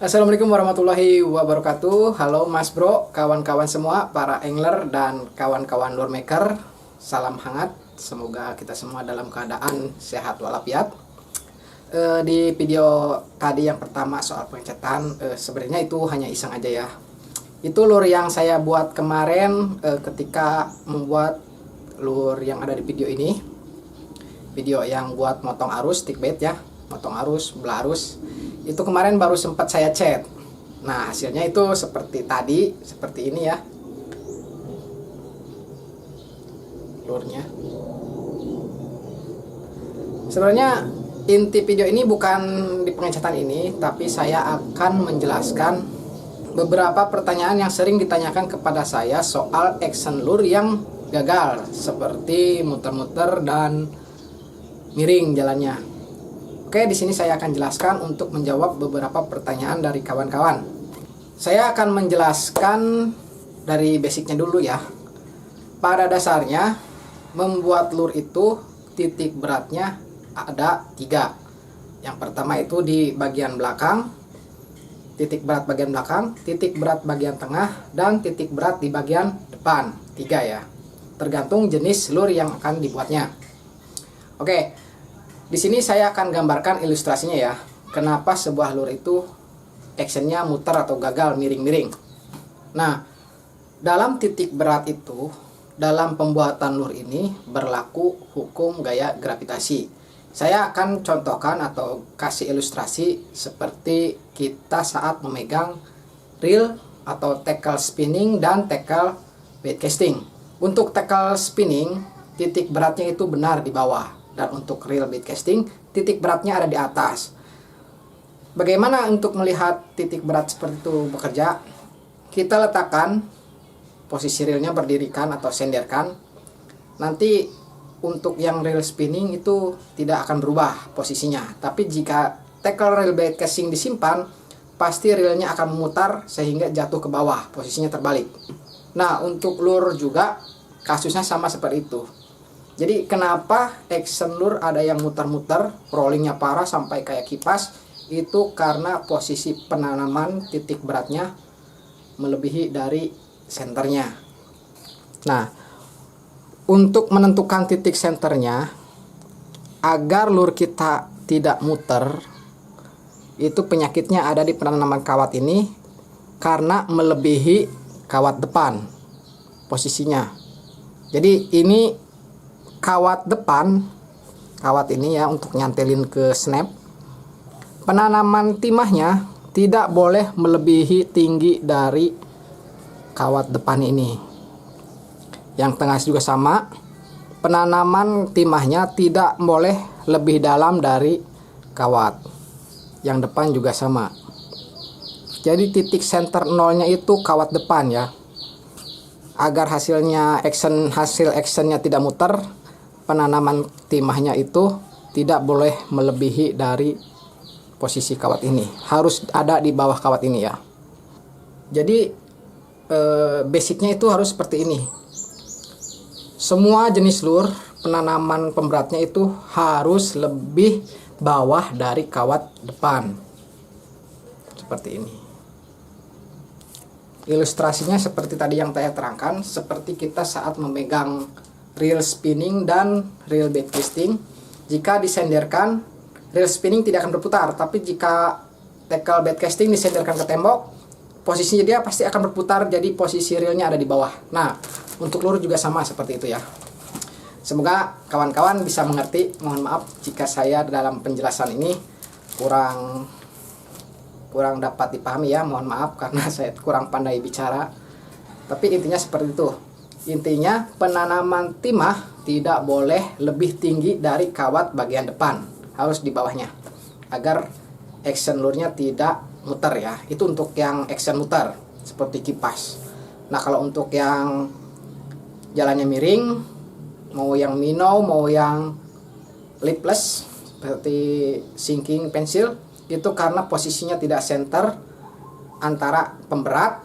Assalamualaikum warahmatullahi wabarakatuh. Halo Mas Bro, kawan-kawan semua, para angler dan kawan-kawan lure maker. Salam hangat, semoga kita semua dalam keadaan sehat walafiat. Di video tadi yang pertama soal pengecetan, sebenarnya itu hanya iseng aja ya. Itu lure yang saya buat kemarin ketika membuat lure yang ada di video ini. Video yang buat motong arus, stick bait ya, motong arus, belah arus. Itu kemarin baru sempat saya cat. Nah, hasilnya itu seperti tadi, seperti ini ya. Lurnya. Sebenarnya inti video ini bukan di pengecatan ini, tapi saya akan menjelaskan beberapa pertanyaan yang sering ditanyakan kepada saya soal action lure yang gagal, seperti muter-muter dan miring jalannya. Oke, di sini saya akan jelaskan untuk menjawab beberapa pertanyaan dari kawan-kawan. Saya akan menjelaskan dari basicnya dulu ya. Pada dasarnya, membuat lure itu titik beratnya ada 3. Yang pertama itu di bagian belakang, titik berat bagian belakang, titik berat bagian tengah, dan titik berat di bagian depan. 3 ya. Tergantung jenis lure yang akan dibuatnya. Oke. Di sini saya akan gambarkan ilustrasinya ya. Kenapa sebuah lure itu actionnya muter atau gagal miring-miring. Nah, dalam titik berat itu, dalam pembuatan lure ini berlaku hukum gaya gravitasi. Saya akan contohkan atau kasih ilustrasi seperti kita saat memegang reel atau tackle spinning dan tackle bait casting. Untuk tackle spinning, titik beratnya itu benar di bawah, dan untuk reel bait casting, titik beratnya ada di atas. Bagaimana untuk melihat titik berat seperti itu bekerja? Kita letakkan posisi reelnya, berdirikan atau senderkan. Nanti untuk yang reel spinning itu tidak akan berubah posisinya. Tapi jika tackle reel bait casting disimpan, pasti reelnya akan memutar sehingga jatuh ke bawah, posisinya terbalik. Nah, untuk lure juga kasusnya sama seperti itu. Jadi kenapa action lure ada yang muter-muter, rollingnya parah sampai kayak kipas? Itu karena posisi penanaman titik beratnya melebihi dari senternya. Nah, untuk menentukan titik senternya, agar lure kita tidak muter, itu penyakitnya ada di penanaman kawat ini karena melebihi kawat depan posisinya. Jadi ini kawat depan, kawat ini ya untuk nyantelin ke snap. Penanaman timahnya tidak boleh melebihi tinggi dari kawat depan ini. Yang tengah juga sama. Penanaman timahnya tidak boleh lebih dalam dari kawat. Yang depan juga sama. Jadi titik center nolnya itu kawat depan ya. Agar hasil actionnya tidak muter, penanaman timahnya itu tidak boleh melebihi dari posisi kawat ini, harus ada di bawah kawat ini ya. Jadi basicnya itu harus seperti ini. Semua jenis lure penanaman pemberatnya itu harus lebih bawah dari kawat depan, seperti ini. Ilustrasinya seperti tadi yang saya terangkan, seperti kita saat memegang reel spinning dan reel bait casting. Jika disenderkan, reel spinning tidak akan berputar, tapi jika tackle bait casting disenderkan ke tembok, posisinya dia pasti akan berputar, jadi posisi reelnya ada di bawah. Nah, untuk lure juga sama seperti itu ya. Semoga kawan-kawan bisa mengerti. Mohon maaf jika saya dalam penjelasan ini kurang dapat dipahami ya, mohon maaf karena saya kurang pandai bicara. Tapi intinya seperti itu. Intinya penanaman timah tidak boleh lebih tinggi dari kawat bagian depan, harus di bawahnya agar action lure-nya tidak muter ya. Itu untuk yang action muter seperti kipas. Nah, kalau untuk yang jalannya miring, mau yang minnow mau yang lipless seperti sinking pensil, itu karena posisinya tidak center antara pemberat,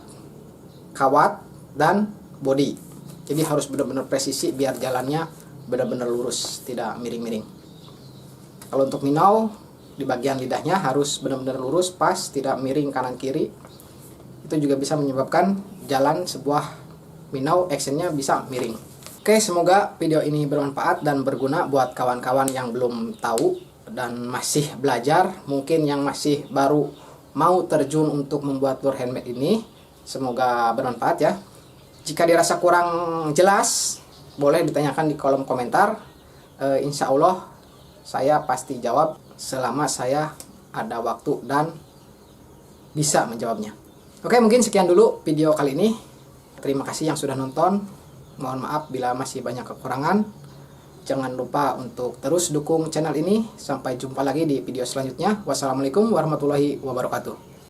kawat, dan body. Jadi harus benar-benar presisi biar jalannya benar-benar lurus, tidak miring-miring. Kalau untuk minnow, di bagian lidahnya harus benar-benar lurus, pas, tidak miring kanan kiri. Itu juga bisa menyebabkan jalan sebuah minnow actionnya bisa miring. Oke, semoga video ini bermanfaat dan berguna buat kawan-kawan yang belum tahu dan masih belajar. Mungkin yang masih baru mau terjun untuk membuat lure handmade ini, semoga bermanfaat ya. Jika dirasa kurang jelas, boleh ditanyakan di kolom komentar. Insya Allah saya pasti jawab selama saya ada waktu dan bisa menjawabnya. Oke, mungkin sekian dulu video kali ini. Terima kasih yang sudah nonton. Mohon maaf bila masih banyak kekurangan. Jangan lupa untuk terus dukung channel ini. Sampai jumpa lagi di video selanjutnya. Wassalamualaikum warahmatullahi wabarakatuh.